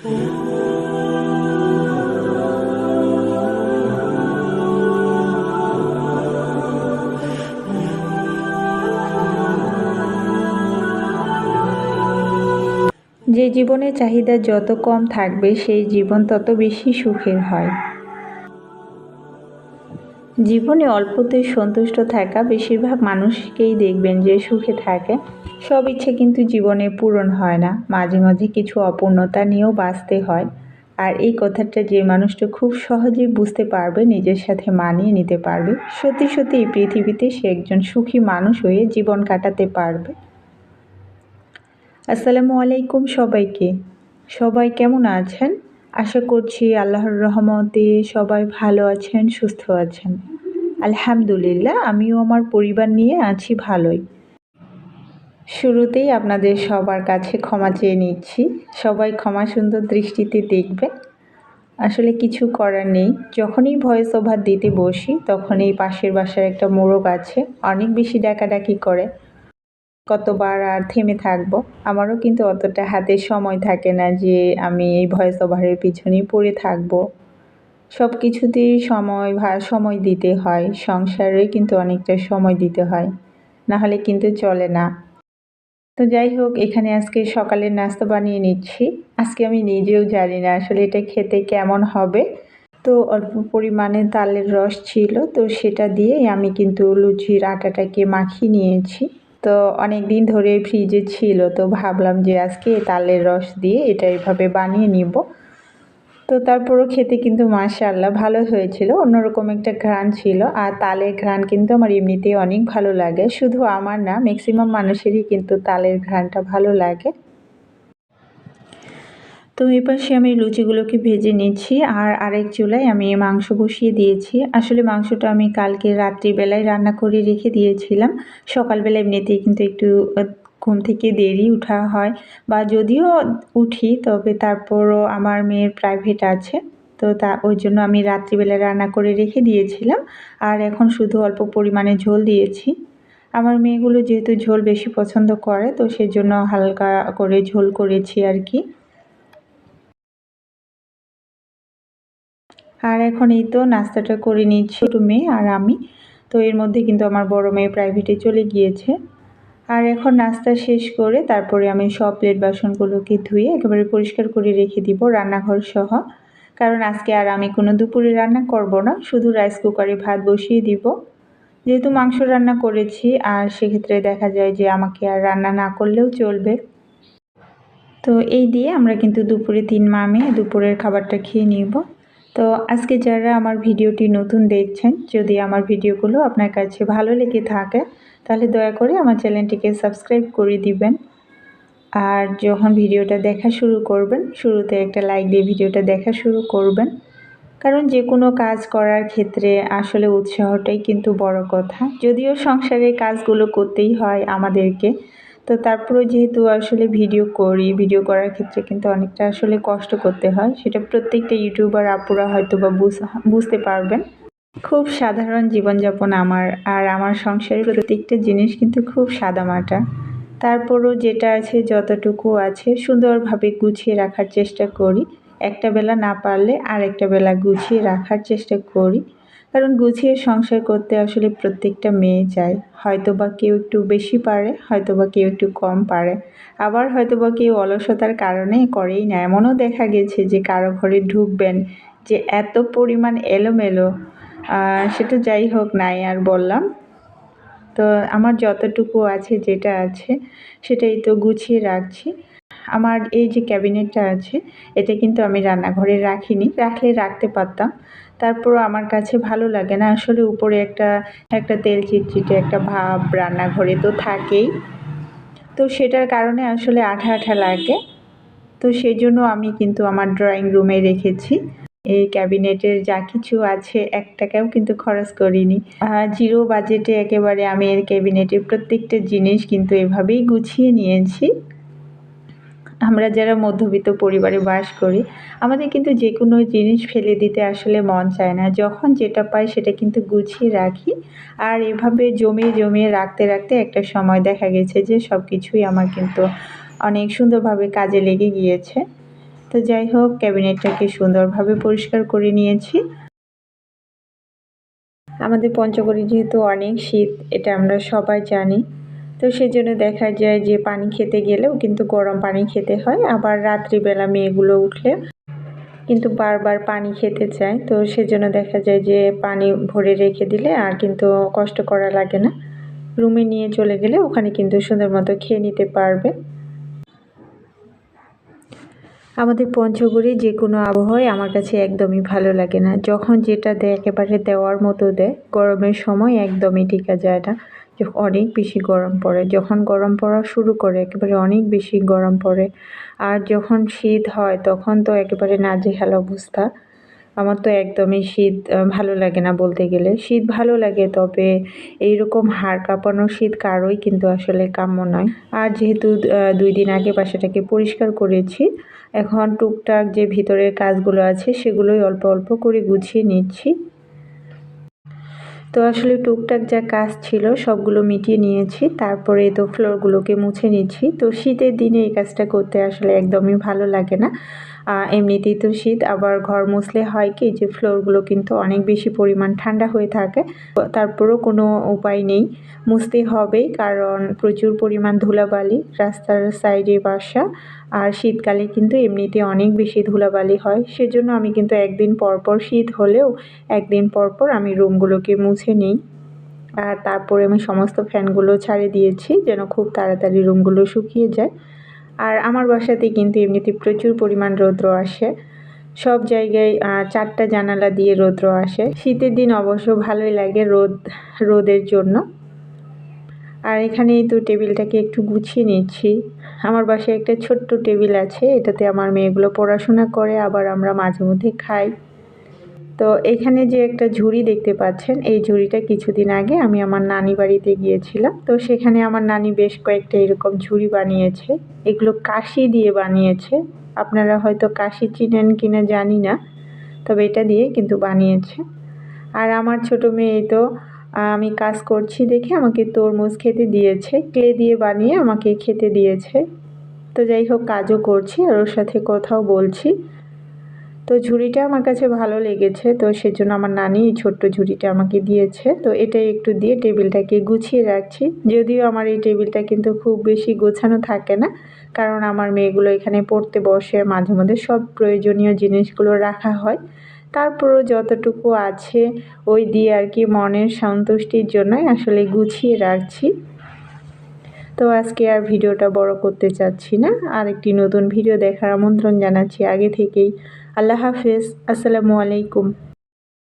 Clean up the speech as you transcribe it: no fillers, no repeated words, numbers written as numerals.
যে জীবনের চাহিদা যত কম থাকবে সেই জীবন তত বেশি সুখের হয়। জীবনে অল্পতেই সন্তুষ্ট থাকা বেশিরভাগ মানুষকেই দেখবেন যে সুখে থাকে। সব ইচ্ছে কিন্তু জীবনে পূরণ হয় না, মাঝে মাঝে কিছু অপূর্ণতা নিয়েও বাঁচতে হয়। আর এই কথাটা যে মানুষটা খুব সহজেই বুঝতে পারবে, নিজের সাথে মানিয়ে নিতে পারবে, সত্যি সত্যি এই পৃথিবীতে সে একজন সুখী মানুষ হয়ে জীবন কাটাতে পারবে। আসসালামু আলাইকুম সবাইকে। সবাই কেমন আছেন? আশা করছি আল্লাহর রহমতে সবাই ভালো আছেন, সুস্থ আছেন। আলহামদুলিল্লাহ, আমিও আমার পরিবার নিয়ে আছি ভালোই। শুরুতেই আপনাদের সবার কাছে ক্ষমা চেয়ে নিচ্ছি। সবাই ক্ষমা সুন্দর দৃষ্টিতে দেখবেন। আসলে কিছু করার নেই, যখনই ভয়েস ওভার দিতে বসি তখনই পাশের বাসার একটা মোরগ আছে, অনেক বেশি ডাকাডাকি করে। কতবার আর থেমে থাকবো। আমারও কিন্তু অতটা হাতে সময় থাকে না যে আমি এই ভয়েস ওভারের পিছনেই পড়ে থাকবো। সব কিছুতেই সময় দিতে হয়, সংসারে কিন্তু অনেকটা সময় দিতে হয়, না হলে কিন্তু চলে না। তো যাই হোক, এখানে আজকে সকালের নাস্তা বানিয়ে নিচ্ছি। আজকে আমি নিজেও জানি না আসলে এটা খেতে কেমন হবে। তো অল্প পরিমাণে তালের রস ছিল, তো সেটা দিয়ে আমি কিন্তু লুচির আটাটাকে মাখিয়ে নিয়েছি। তো অনেক দিন ধরে ফ্রিজে ছিল, তো ভাবলাম যে আজকে তালের রস দিয়ে এটা এভাবে বানিয়ে নিব। তো তারপরও খেতে কিন্তু মাশাআল্লাহ ভালো হয়েছিল, অন্যরকম একটা ঘ্রাণ ছিল। আর তালের ঘ্রাণ কিন্তু আমার এমনিতেই অনেক ভালো লাগে, শুধু আমার না, ম্যাক্সিমাম মানুষেরই কিন্তু তালের ঘ্রাণটা ভালো লাগে। তো এই পাশে আমি লুচিগুলোকে ভেজে নিচ্ছি, আর আরেক চুলায় আমি মাংস বসিয়ে দিয়েছি। আসলে মাংসটা আমি কালকে রাত্রিবেলায় রান্না করে রেখে দিয়েছিলাম। সকালবেলা এমনিতেই কিন্তু একটু ঘুম থেকে দেরি উঠা হয়, বা যদিও উঠি তবে তারপরও আমার মেয়ের প্রাইভেট আছে, তো ওই জন্য আমি রাত্রিবেলা রান্না করে রেখে দিয়েছিলাম। আর এখন শুধু অল্প পরিমাণে ঝোল দিয়েছি। আমার মেয়েগুলো যেহেতু ঝোল বেশি পছন্দ করে, তো সেজন্য হালকা করে ঝোল করেছি আর কি। আর এখন এই তো নাস্তাটা করে নিচ্ছি, ছোটো মেয়ে আর আমি। তো এর মধ্যে কিন্তু আমার বড় মেয়ে প্রাইভেটে চলে গিয়েছে। আর এখন নাস্তা শেষ করে তারপরে আমি সব প্লেট বাসনগুলোকে ধুয়ে একেবারে পরিষ্কার করে রেখে দিব, রান্নাঘর সহ। কারণ আজকে আর আমি কোনো দুপুরে রান্না করব না, শুধু রাইস কুকারে ভাত বসিয়ে দিব। যেহেতু মাংস রান্না করেছি, আর সেক্ষেত্রে দেখা যায় যে আমাকে আর রান্না না করলেও চলবে। তো এই দিয়ে আমরা কিন্তু দুপুরে 3 মা মেয়ে দুপুরের খাবারটা খেয়ে নিব। তো আজকে যারা আমার ভিডিওটি নতুন দেখছেন, যদি আমার ভিডিওগুলো আপনার কাছে ভালো লেগে থাকে তাহলে দয়া করে আমার চ্যানেলটিকে সাবস্ক্রাইব করে দিবেন। আর যখন ভিডিওটা দেখা শুরু করবেন, শুরুতে একটা লাইক দিয়ে ভিডিওটা দেখা শুরু করবেন। কারণ যে কোনো কাজ করার ক্ষেত্রে আসলে উৎসাহটাই কিন্তু বড় কথা। যদিও সংসারের কাজগুলো করতেই হয় আমাদেরকে, তো তারপরেও যেহেতু আসলে ভিডিও করি, ভিডিও করার ক্ষেত্রে কিন্তু অনেকটা আসলে কষ্ট করতে হয়। সেটা প্রত্যেকটা ইউটিউবার আপুরা হয়তো বা বুঝতে পারবেন। খুব সাধারণ জীবনযাপন আমার, আর আমার সংসারের প্রত্যেকটা জিনিস কিন্তু খুব সাদামাটা। তারপরও যেটা আছে, যতটুকু আছে সুন্দরভাবে গুছিয়ে রাখার চেষ্টা করি। একটা বেলা না পারলে আরেকটা বেলা গুছিয়ে রাখার চেষ্টা করি। কারণ গুছিয়ে সংসার করতে আসলে প্রত্যেকটা মেয়ে চায়। হয়তো বা কেউ একটু বেশি পারে, হয়তো বা কেউ একটু কম পারে, আবার হয়তো বা কেউ অলসতার কারণে করেই না। এমনও দেখা গেছে যে কারো ঘরে ঢুকবেন যে এত পরিমাণ এলোমেলো, সেটা যাই হোক, নাই আর বললাম। তো আমার যতটুকু আছে, যেটা আছে সেটাই তো গুছিয়ে রাখছি। আমার এই যে ক্যাবিনেটটা আছে, এটা কিন্তু আমি রান্নাঘরে রাখিনি, রাখলে রাখতে পারতাম। তারপরও আমার কাছে ভালো লাগে না আসলে, উপরে একটা একটা তেল চিটচিটে একটা ভাব রান্নাঘরে তো থাকেই। তো সেটার কারণে আসলে আঠা আঠা লাগে। তো সেই জন্য আমি কিন্তু আমার ড্রয়িং রুমে রেখেছি। এই ক্যাবিনেটের যা কিছু আছে 1 টাকাও কিন্তু খরচ করিনি। জিরো বাজেটে একেবারে আমি এর ক্যাবিনেটের প্রত্যেকটা জিনিস কিন্তু এভাবেই গুছিয়ে নিয়েছি। আমরা যারা মধ্যবিত্ত পরিবারে বাস করি, আমাদের কিন্তু যে কোনো জিনিস ফেলে দিতে আসলে মন চায় না। যখন যেটা পাই সেটা কিন্তু গুছিয়ে রাখি। আর এভাবে জমিয়ে জমিয়ে রাখতে রাখতে একটা সময় দেখা গেছে যে সব কিছুই আমার কিন্তু অনেক সুন্দরভাবে কাজে লেগে গিয়েছে। তো যাই হোক, ক্যাবিনেটটাকে সুন্দরভাবে পরিষ্কার করে নিয়েছি। আমাদের পঞ্চগড়ে যেহেতু অনেক শীত, এটা আমরা সবাই জানি। তো সেজন্য দেখা যায় যে পানি খেতে গেলেও কিন্তু গরম পানি খেতে হয়। আবার রাত্রিবেলা মেয়েগুলো উঠলে কিন্তু বারবার পানি খেতে চায়, তো সেজন্য দেখা যায় যে পানি ভরে রেখে দিলে আর কিন্তু কষ্ট করা লাগে না। রুমে নিয়ে চলে গেলে ওখানে কিন্তু সুন্দর মতো খেয়ে নিতে পারবে। আমাদের পঞ্চগড়ে যে কোনো আবহাওয়ায় আমার কাছে একদমই ভালো লাগে না। যখন যেটা দেয় একেবারে দেওয়ার মতো দেয়। গরমের সময় একদমই টিকা যায় না, অনেক বেশি গরম পড়ে। যখন গরম পড়া শুরু করে একেবারে অনেক বেশি গরম পড়ে। আর যখন শীত হয় তখন তো একেবারে নাজেহাল অবস্থা। আমার তো একদমই শীত ভালো লাগে না বলতে গেলে। শীত ভালো লাগে, তবে এইরকম হাড় কাঁপানো শীত কারোই কিন্তু আসলে কাম্য নয়। আর যেহেতু 2 দিন আগে বাসাটাকে পরিষ্কার করেছি, এখন টুকটাক যে ভিতরের কাজগুলো আছে সেগুলোই অল্প অল্প করে গুছিয়ে নিচ্ছি। তো আসলে টুকটাক যা কাজ ছিল সবগুলো মিটিয়ে নিয়েছি, তারপরে তো ফ্লোরগুলোকে মুছে নিচ্ছি। তো শীতের দিনে এই কাজটা করতে আসলে একদমই ভালো লাগে না। এমনিতেই তো শীত, আবার ঘর মুছলে হয় কি যে ফ্লোরগুলো কিন্তু অনেক বেশি পরিমাণ ঠান্ডা হয়ে থাকে। তারপরও কোনো উপায় নেই, মুছতে হবেই, কারণ প্রচুর পরিমাণ ধুলাবালি, রাস্তার সাইডে বাসা। আর শীতকালে কিন্তু এমনিতে অনেক বেশি ধুলাবালি হয়। সেজন্য আমি কিন্তু একদিন পর পর, শীত হলেও একদিন পর পর আমি রুমগুলোকে মুছে নিই। আর তারপরে আমি সমস্ত ফ্যানগুলো ছাড়িয়ে দিয়েছি যেন খুব তাড়াতাড়ি রুমগুলো শুকিয়ে যায়। আর আমার বাসাতে কিন্তু এমনিতে প্রচুর পরিমাণ রৌদ্র আসে। সব জায়গায় 4টা জানালা দিয়ে রৌদ্র আসে। শীতের দিন অবশ্য ভালোই লাগে রোদের জন্য। আর এখানে তো টেবিলটাকে একটু গুছিয়ে নিচ্ছি। আমার বাসায় একটা ছোট্ট টেবিল আছে, এটাতে আমার মেয়েগুলো পড়াশোনা করে, আবার আমরা মাঝে মধ্যে খাই। তো এখানে যে একটা ঝুড়ি দেখতে পাচ্ছেন, এই ঝুড়িটা কিছুদিন আগে আমি আমার নানি বাড়িতে গিয়েছিলাম। তো সেখানে আমার নানি বেশ কয়েকটা এরকম ঝুড়ি বানিয়েছে। এগুলো কাশি দিয়ে বানিয়েছে। আপনারা হয়তো কাশি চিনেন কিনা জানি না, তবে এটা দিয়ে কিন্তু বানিয়েছে। আর আমার ছোট মেয়ে তো আমি কাজ করছি দেখে আমাকে তরমুজ খেতে দিয়েছে, ক্লে দিয়ে বানিয়ে আমাকে খেতে দিয়েছে। তো যাই হোক, কাজও করছি আর ওর সাথে কথাও বলছি। তো ঝুড়িটা আমার কাছে ভালো লেগেছে, তো সেজন্য আমার নানি এই ছোট্ট ঝুড়িটা আমাকে দিয়েছে। তো এটাই একটু দিয়ে টেবিলটাকে গুছিয়ে রাখছি। যদিও আমার এই টেবিলটা কিন্তু খুব বেশি গোছানো থাকে না, কারণ আমার মেয়েগুলো এখানে পড়তে বসে, মাঝে মধ্যে সব প্রয়োজনীয় জিনিসগুলো রাখা হয়। তারপরও যতটুকু আছে ওই দিয়ে আর কি মনের সন্তুষ্টির জন্যই আসলে গুছিয়ে রাখছি। তো আজকে আর ভিডিওটা বড় করতে চাচ্ছি না। আর একটি নতুন ভিডিও দেখার আমন্ত্রণ জানাচ্ছি আগে থেকেই। আল্লাহ হাফেজ, আসসালামু আলাইকুম।